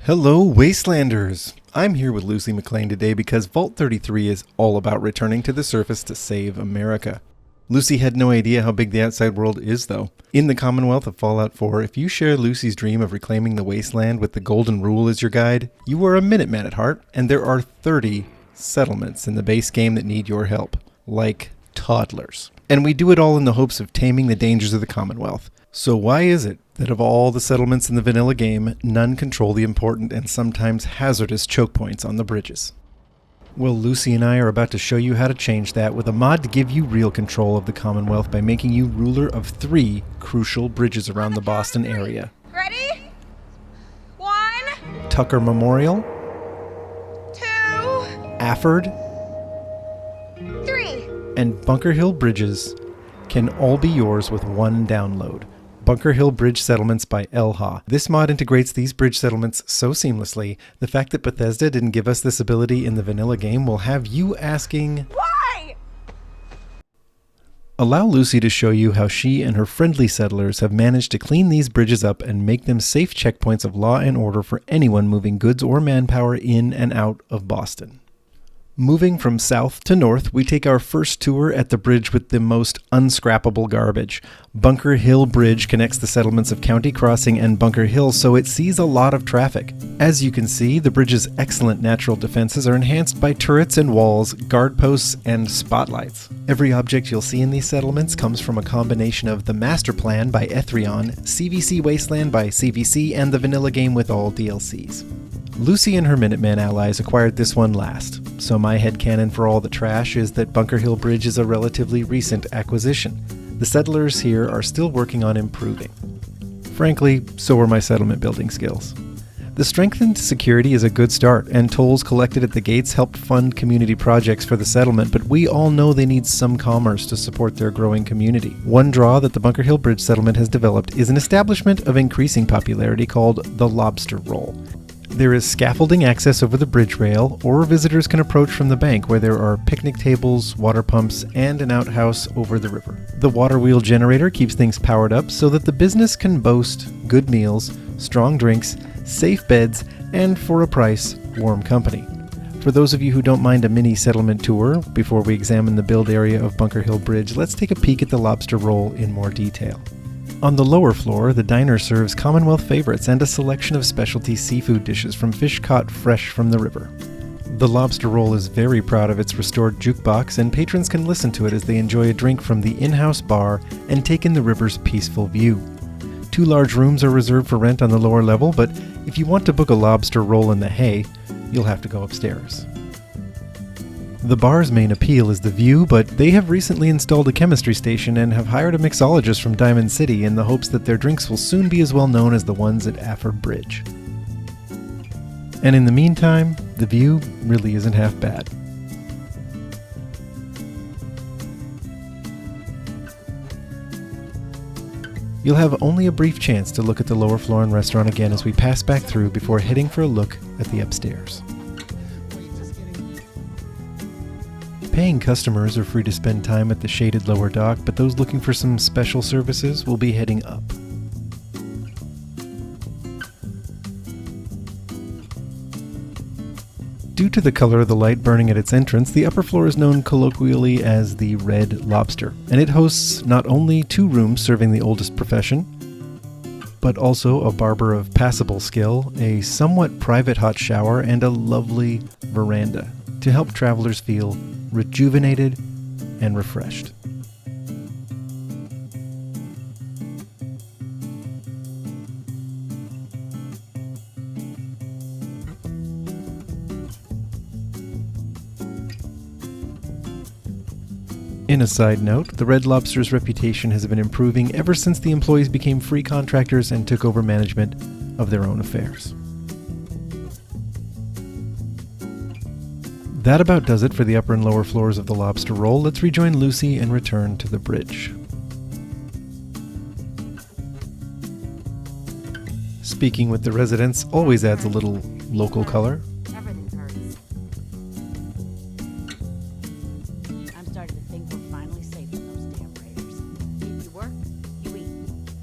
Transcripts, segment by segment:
Hello, Wastelanders! I'm here with Lucy McLean today because Vault 33 is all about returning to the surface to save America. Lucy had no idea how big the outside world is, though. In the Commonwealth of Fallout 4, if you share Lucy's dream of reclaiming the wasteland with the Golden Rule as your guide, you are a Minuteman at heart, and there are 30 settlements in the base game that need your help. Like toddlers. And we do it all in the hopes of taming the dangers of the Commonwealth. So why is it that of all the settlements in the vanilla game, none control the important and sometimes hazardous choke points on the bridges? Well, Lucy and I are about to show you how to change that with a mod to give you real control of the Commonwealth by making you ruler of 3 crucial bridges around the Boston area. Ready? 1, Tucker Memorial, 2, Afford, 3. and Bunker Hill Bridges can all be yours with one download. Bunker Hill Bridge Settlements by Elha. This mod integrates these bridge settlements so seamlessly, the fact that Bethesda didn't give us this ability in the vanilla game will have you asking, Why? Allow Lucy to show you how she and her friendly settlers have managed to clean these bridges up and make them safe checkpoints of law and order for anyone moving goods or manpower in and out of Boston. Moving from south to north, we take our first tour at the bridge with the most unscrappable garbage. Bunker Hill Bridge connects the settlements of County Crossing and Bunker Hill, so it sees a lot of traffic. As you can see, the bridge's excellent natural defenses are enhanced by turrets and walls, guard posts, and spotlights. Every object you'll see in these settlements comes from a combination of the Masterplan by Ethreon, CVC Wasteland by CVC, and the vanilla game with all DLCs. Lucy and her Minuteman allies acquired this one last, so my headcanon for all the trash is that Bunker Hill Bridge is a relatively recent acquisition. The settlers here are still working on improving. Frankly, so are my settlement building skills. The strengthened security is a good start, and tolls collected at the gates help fund community projects for the settlement, but we all know they need some commerce to support their growing community. One draw that the Bunker Hill Bridge settlement has developed is an establishment of increasing popularity called the Lobster Roll. There is scaffolding access over the bridge rail, or visitors can approach from the bank where there are picnic tables, water pumps, and an outhouse over the river. The water wheel generator keeps things powered up so that the business can boast good meals, strong drinks, safe beds, and for a price, warm company. For those of you who don't mind a mini settlement tour, before we examine the build area of Bunker Hill Bridge, let's take a peek at the Lobster Roll in more detail. On the lower floor, the diner serves Commonwealth favorites and a selection of specialty seafood dishes from fish caught fresh from the river. The Lobster Roll is very proud of its restored jukebox, and patrons can listen to it as they enjoy a drink from the in-house bar and take in the river's peaceful view. 2 large rooms are reserved for rent on the lower level, but if you want to book a lobster roll in the hay, you'll have to go upstairs. The bar's main appeal is the view, but they have recently installed a chemistry station and have hired a mixologist from Diamond City in the hopes that their drinks will soon be as well known as the ones at Afford Bridge. And in the meantime, the view really isn't half bad. You'll have only a brief chance to look at the lower floor and restaurant again as we pass back through before heading for a look at the upstairs. Paying customers are free to spend time at the shaded lower dock, but those looking for some special services will be heading up. Due to the color of the light burning at its entrance, the upper floor is known colloquially as the Red Lobster, and it hosts not only 2 rooms serving the oldest profession, but also a barber of passable skill, a somewhat private hot shower, and a lovely veranda to help travelers feel rejuvenated and refreshed. In a side note, the Red Lobster's reputation has been improving ever since the employees became free contractors and took over management of their own affairs. That about does it for the upper and lower floors of the Lobster Roll. Let's rejoin Lucy and return to the bridge. Speaking with the residents always adds a little local color. Everything hurts. I'm starting to think we're finally safe from those damn raiders. If you work, you eat.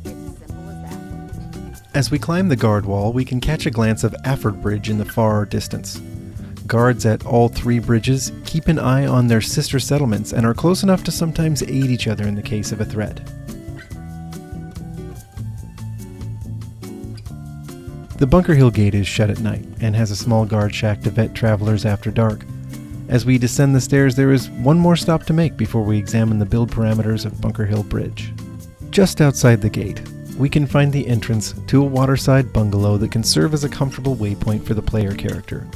It's as simple as that. As we climb the guard wall, we can catch a glance of Afford Bridge in the far distance. Guards at all 3 bridges keep an eye on their sister settlements and are close enough to sometimes aid each other in the case of a threat. The Bunker Hill Gate is shut at night and has a small guard shack to vet travelers after dark. As we descend the stairs, there is one more stop to make before we examine the build parameters of Bunker Hill Bridge. Just outside the gate, we can find the entrance to a waterside bungalow that can serve as a comfortable waypoint for the player character.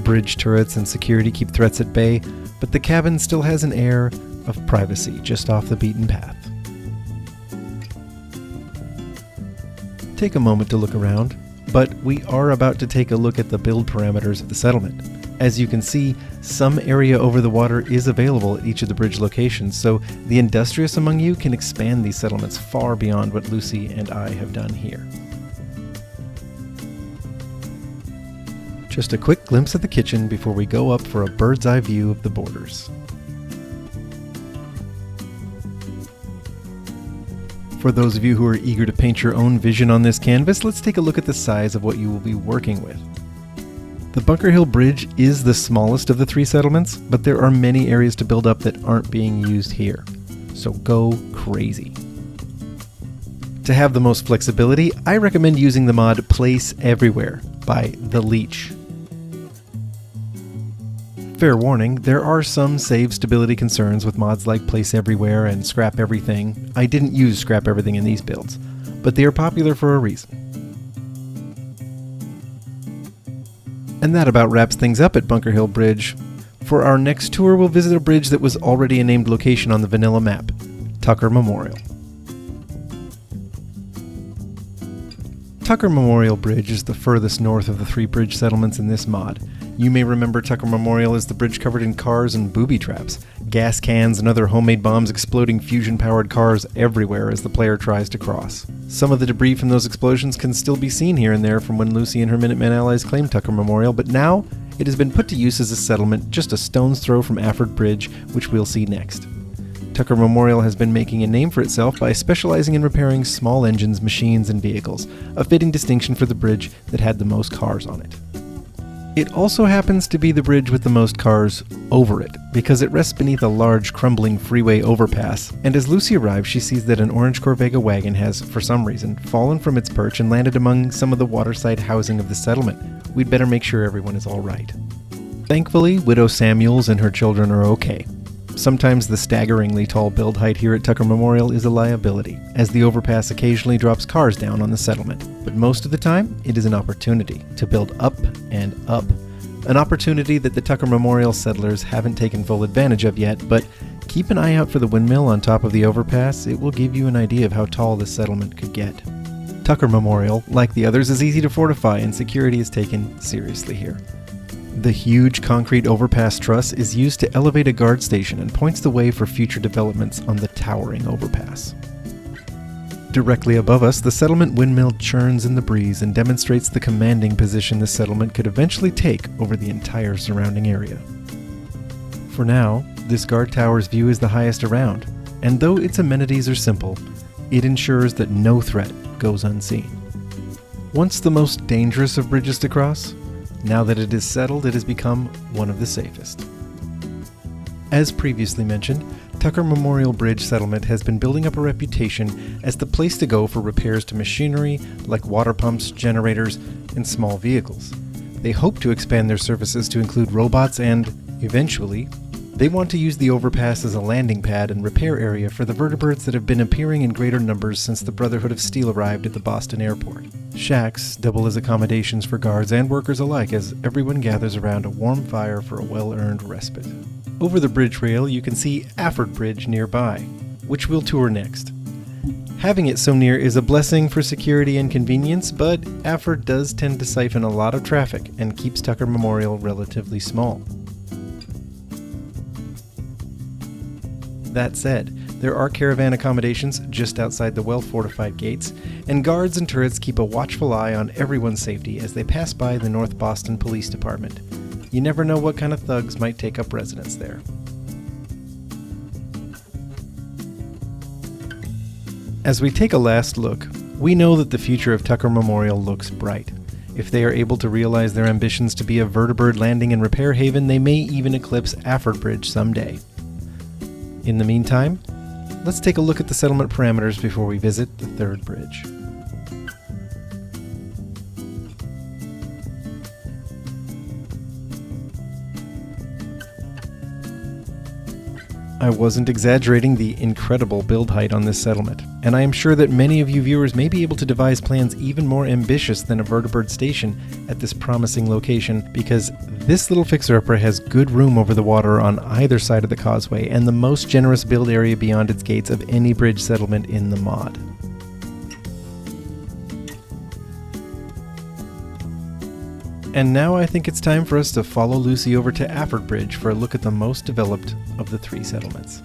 Bridge turrets and security keep threats at bay, but the cabin still has an air of privacy just off the beaten path. Take a moment to look around, but we are about to take a look at the build parameters of the settlement. As you can see, some area over the water is available at each of the bridge locations, so the industrious among you can expand these settlements far beyond what Lucy and I have done here. Just a quick glimpse at the kitchen before we go up for a bird's eye view of the borders. For those of you who are eager to paint your own vision on this canvas, let's take a look at the size of what you will be working with. The Bunker Hill Bridge is the smallest of the 3 settlements, but there are many areas to build up that aren't being used here. So go crazy. To have the most flexibility, I recommend using the mod Place Everywhere by TheLich. Fair warning, there are some save stability concerns with mods like Place Everywhere and Scrap Everything. I didn't use Scrap Everything in these builds, but they are popular for a reason. And that about wraps things up at Bunker Hill Bridge. For our next tour, we'll visit a bridge that was already a named location on the vanilla map, Tucker Memorial. Tucker Memorial Bridge is the furthest north of the 3 bridge settlements in this mod. You may remember Tucker Memorial as the bridge covered in cars and booby traps, gas cans and other homemade bombs exploding fusion-powered cars everywhere as the player tries to cross. Some of the debris from those explosions can still be seen here and there from when Lucy and her Minutemen allies claimed Tucker Memorial, but now it has been put to use as a settlement just a stone's throw from Afford Bridge, which we'll see next. Tucker Memorial has been making a name for itself by specializing in repairing small engines, machines, and vehicles, a fitting distinction for the bridge that had the most cars on it. It also happens to be the bridge with the most cars over it, because it rests beneath a large, crumbling freeway overpass, and as Lucy arrives, she sees that an orange Corvega wagon has, for some reason, fallen from its perch and landed among some of the waterside housing of the settlement. We'd better make sure everyone is all right. Thankfully, Widow Samuels and her children are okay. Sometimes the staggeringly tall build height here at Tucker Memorial is a liability, as the overpass occasionally drops cars down on the settlement. But most of the time, it is an opportunity to build up and up. An opportunity that the Tucker Memorial settlers haven't taken full advantage of yet, but keep an eye out for the windmill on top of the overpass. It will give you an idea of how tall this settlement could get. Tucker Memorial, like the others, is easy to fortify, and security is taken seriously here. The huge concrete overpass truss is used to elevate a guard station and points the way for future developments on the towering overpass. Directly above us, the settlement windmill churns in the breeze and demonstrates the commanding position the settlement could eventually take over the entire surrounding area. For now, this guard tower's view is the highest around, and though its amenities are simple, it ensures that no threat goes unseen. Once the most dangerous of bridges to cross, now that it is settled, it has become one of the safest. As previously mentioned, Tucker Memorial Bridge Settlement has been building up a reputation as the place to go for repairs to machinery like water pumps, generators, and small vehicles. They hope to expand their services to include robots and, eventually, they want to use the overpass as a landing pad and repair area for the vertebrates that have been appearing in greater numbers since the Brotherhood of Steel arrived at the Boston airport. Shacks double as accommodations for guards and workers alike as everyone gathers around a warm fire for a well-earned respite. Over the bridge rail, you can see Afford Bridge nearby, which we'll tour next. Having it so near is a blessing for security and convenience, but Afford does tend to siphon a lot of traffic and keeps Tucker Memorial relatively small. That said, there are caravan accommodations just outside the well-fortified gates, and guards and turrets keep a watchful eye on everyone's safety as they pass by the North Boston Police Department. You never know what kind of thugs might take up residence there. As we take a last look, We know that the future of Tucker Memorial looks bright. If they are able to realize their ambitions to be a vertibird landing and repair haven, they may even eclipse Afford Bridge someday. In the meantime, let's take a look at the settlement parameters before we visit the third bridge. I wasn't exaggerating the incredible build height on this settlement, and I am sure that many of you viewers may be able to devise plans even more ambitious than a vertibird station at this promising location, because this little fixer-upper has good room over the water on either side of the causeway and the most generous build area beyond its gates of any bridge settlement in the mod. And now I think it's time for us to follow Lucy over to Afford Bridge for a look at the most developed of the three settlements.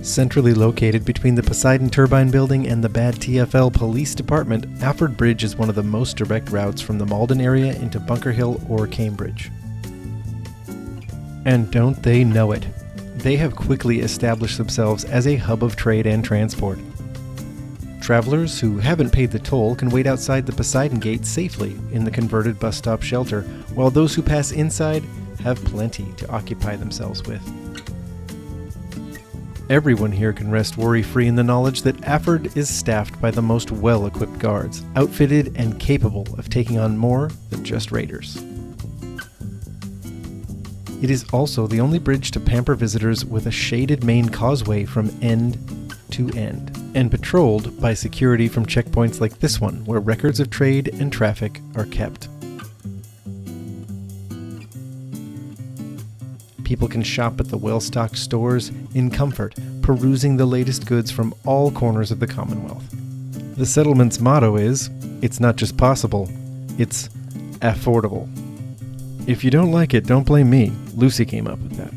Centrally located between the Poseidon Turbine Building and the Bad TFL Police Department, Afford Bridge is one of the most direct routes from the Malden area into Bunker Hill or Cambridge. And don't they know it? They have quickly established themselves as a hub of trade and transport. Travelers who haven't paid the toll can wait outside the Poseidon Gate safely in the converted bus stop shelter, while those who pass inside have plenty to occupy themselves with. Everyone here can rest worry-free in the knowledge that Afford is staffed by the most well-equipped guards, outfitted and capable of taking on more than just raiders. It is also the only bridge to pamper visitors with a shaded main causeway from end to end, and patrolled by security from checkpoints like this one, where records of trade and traffic are kept. People can shop at the well-stocked stores in comfort, perusing the latest goods from all corners of the Commonwealth. The settlement's motto is, "It's not just possible, it's affordable." If you don't like it, don't blame me. Lucy came up with that.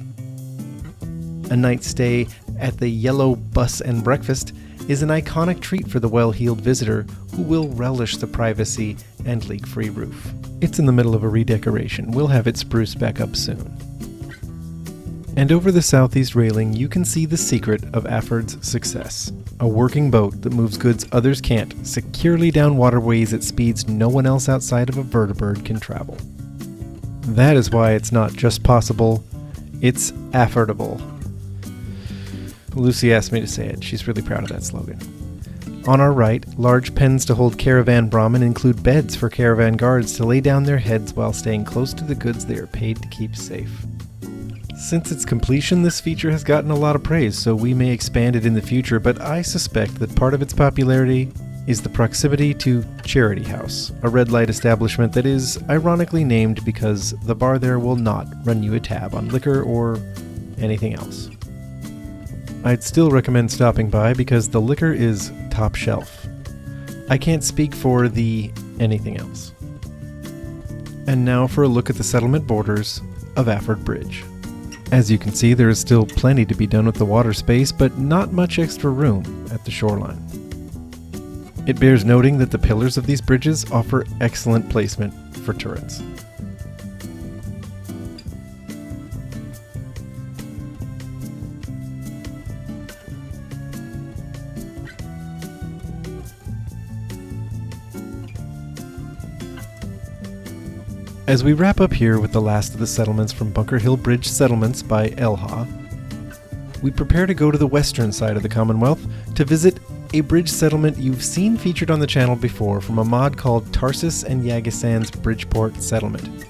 A night's stay at the Yellow Bus and Breakfast is an iconic treat for the well-heeled visitor who will relish the privacy and leak-free roof. It's in the middle of a redecoration. We'll have it spruced back up soon. And over the southeast railing, you can see the secret of Afford's success. A working boat that moves goods others can't, securely down waterways at speeds no one else outside of a vertibird can travel. That is why it's not just possible, it's affordable. Lucy asked me to say it. She's really proud of that slogan. On our right, large pens to hold caravan Brahmin include beds for caravan guards to lay down their heads while staying close to the goods they are paid to keep safe. Since its completion, this feature has gotten a lot of praise, so we may expand it in the future, but I suspect that part of its popularity is the proximity to Charity House, a red light establishment that is ironically named because the bar there will not run you a tab on liquor or anything else. I'd still recommend stopping by because the liquor is top shelf. I can't speak for the anything else. And now for a look at the settlement borders of Afford Bridge. As you can see, there is still plenty to be done with the water space, but not much extra room at the shoreline. It bears noting that the pillars of these bridges offer excellent placement for turrets. As we wrap up here with the last of the settlements from Bunker Hill Bridge Settlements by Elha, we prepare to go to the western side of the Commonwealth to visit a bridge settlement you've seen featured on the channel before from a mod called Tarsus and Yagisan's Bridgeport Settlement.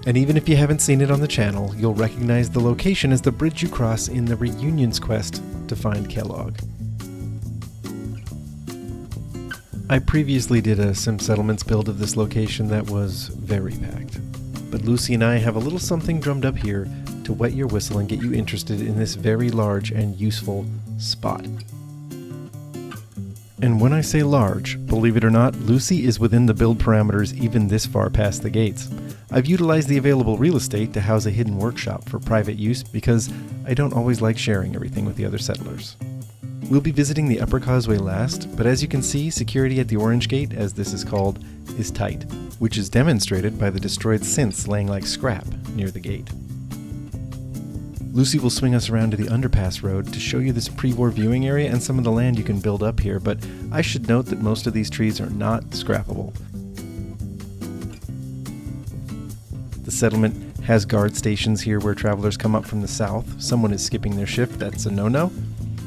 And even if you haven't seen it on the channel, you'll recognize the location as the bridge you cross in the Reunion's quest to find Kellogg. I previously did a Sim Settlements build of this location that was very packed, but Lucy and I have a little something drummed up here to wet your whistle and get you interested in this very large and useful spot. And when I say large, believe it or not, Lucy is within the build parameters even this far past the gates. I've utilized the available real estate to house a hidden workshop for private use because I don't always like sharing everything with the other settlers. We'll be visiting the upper causeway last, but as you can see, security at the Orange Gate, as this is called, is tight, which is demonstrated by the destroyed synths laying like scrap near the gate. Lucy will swing us around to the underpass road to show you this pre-war viewing area and some of the land you can build up here, but I should note that most of these trees are not scrappable. The settlement has guard stations here where travelers come up from the south. Someone is skipping their shift, that's a no-no.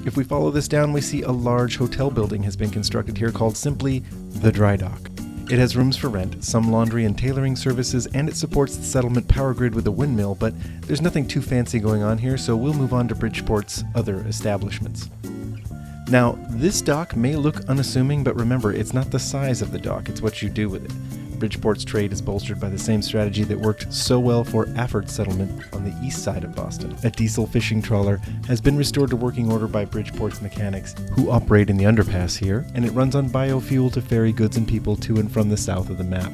If we follow this down, we see a large hotel building has been constructed here called simply the Dry Dock. It has rooms for rent, some laundry and tailoring services, and it supports the settlement power grid with a windmill, but there's nothing too fancy going on here, so we'll move on to Bridgeport's other establishments. Now, this dock may look unassuming, but remember, it's not the size of the dock, it's what you do with it. Bridgeport's trade is bolstered by the same strategy that worked so well for Affort's settlement on the east side of Boston. A diesel fishing trawler has been restored to working order by Bridgeport's mechanics, who operate in the underpass here, and it runs on biofuel to ferry goods and people to and from the south of the map.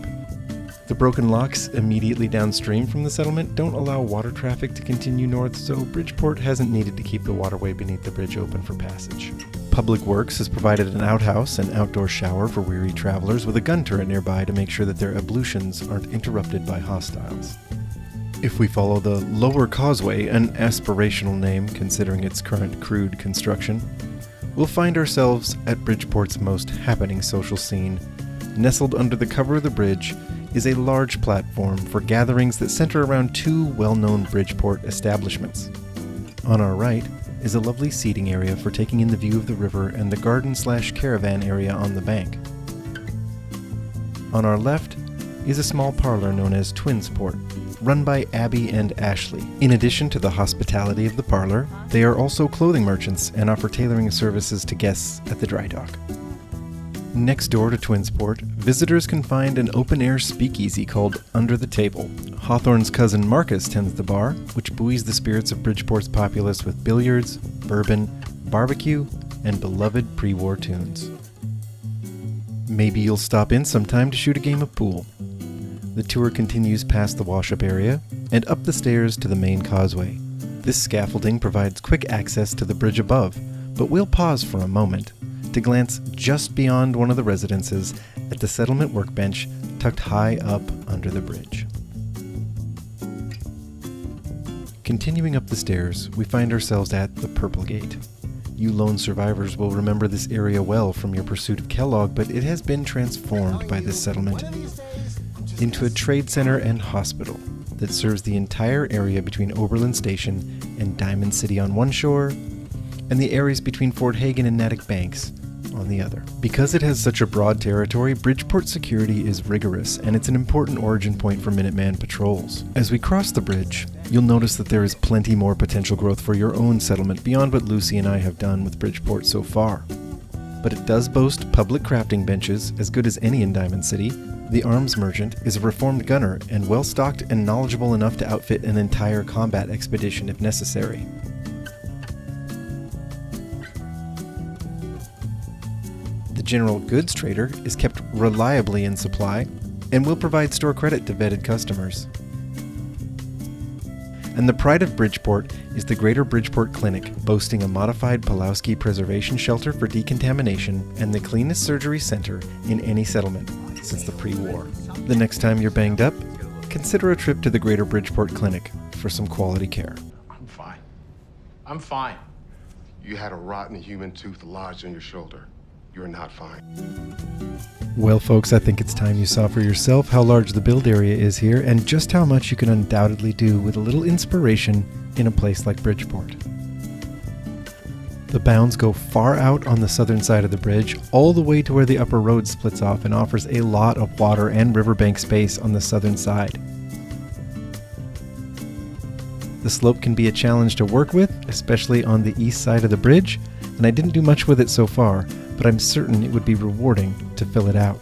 The broken locks immediately downstream from the settlement don't allow water traffic to continue north, so Bridgeport hasn't needed to keep the waterway beneath the bridge open for passage. Public Works has provided an outhouse and outdoor shower for weary travelers with a gun turret nearby to make sure that their ablutions aren't interrupted by hostiles. If we follow the Lower Causeway, an aspirational name considering its current crude construction, we'll find ourselves at Bridgeport's most happening social scene. Nestled under the cover of the bridge is a large platform for gatherings that center around two well-known Bridgeport establishments. On our right is a lovely seating area for taking in the view of the river and the garden/caravan area on the bank. On our left is a small parlor known as Twinsport, run by Abby and Ashley. In addition to the hospitality of the parlor, they are also clothing merchants and offer tailoring services to guests at the dry dock. Next door to Twinsport, visitors can find an open-air speakeasy called Under the Table. Hawthorne's cousin Marcus tends the bar, which buoys the spirits of Bridgeport's populace with billiards, bourbon, barbecue, and beloved pre-war tunes. Maybe you'll stop in sometime to shoot a game of pool. The tour continues past the wash-up area and up the stairs to the main causeway. This scaffolding provides quick access to the bridge above, but we'll pause for a moment to glance just beyond one of the residences at the settlement workbench tucked high up under the bridge. Continuing up the stairs, we find ourselves at the Purple Gate. You lone survivors will remember this area well from your pursuit of Kellogg, but it has been transformed by this settlement into a trade center and hospital that serves the entire area between Oberlin Station and Diamond City on one shore, and the areas between Fort Hagen and Natick Banks on the other. Because it has such a broad territory, Bridgeport security is rigorous, and it's an important origin point for Minuteman patrols. As we cross the bridge, you'll notice that there is plenty more potential growth for your own settlement beyond what Lucy and I have done with Bridgeport so far. But it does boast public crafting benches, as good as any in Diamond City. The arms merchant is a reformed gunner and well-stocked and knowledgeable enough to outfit an entire combat expedition if necessary. The general goods trader is kept reliably in supply and will provide store credit to vetted customers. And the pride of Bridgeport is the Greater Bridgeport Clinic, boasting a modified Pulowski preservation shelter for decontamination and the cleanest surgery center in any settlement since the pre-war. The next time you're banged up, consider a trip to the Greater Bridgeport Clinic for some quality care. I'm fine. You had a rotten human tooth lodged in your shoulder. You're not fine. Well, folks, I think it's time you saw for yourself how large the build area is here and just how much you can undoubtedly do with a little inspiration in a place like Bridgeport. The bounds go far out on the southern side of the bridge, all the way to where the upper road splits off and offers a lot of water and riverbank space on the southern side. The slope can be a challenge to work with, especially on the east side of the bridge, and I didn't do much with it so far, but I'm certain it would be rewarding to fill it out.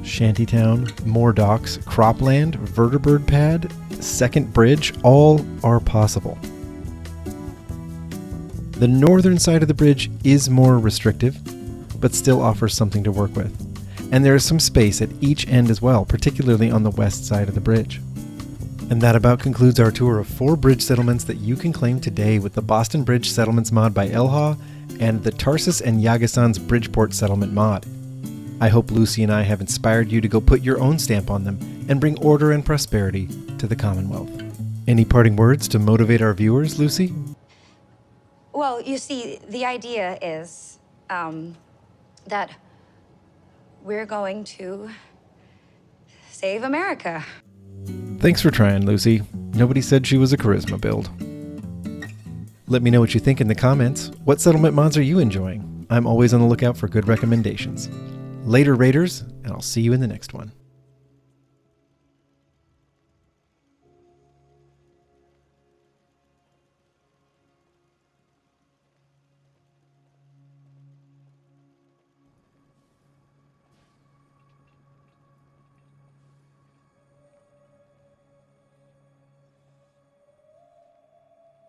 Shantytown, more docks, cropland, vertibird pad, second bridge, all are possible. The northern side of the bridge is more restrictive, but still offers something to work with. And there is some space at each end as well, particularly on the west side of the bridge. And that about concludes our tour of 4 bridge settlements that you can claim today with the Boston Bridge Settlements mod by Elha and the Tarsus and Yagisan's Bridgeport Settlement mod. I hope Lucy and I have inspired you to go put your own stamp on them and bring order and prosperity to the Commonwealth. Any parting words to motivate our viewers, Lucy? Well, you see, the idea is that we're going to save America. Thanks for trying, Lucy. Nobody said she was a charisma build. Let me know what you think in the comments. What settlement mods are you enjoying? I'm always on the lookout for good recommendations. Later, Raiders, and I'll see you in the next one.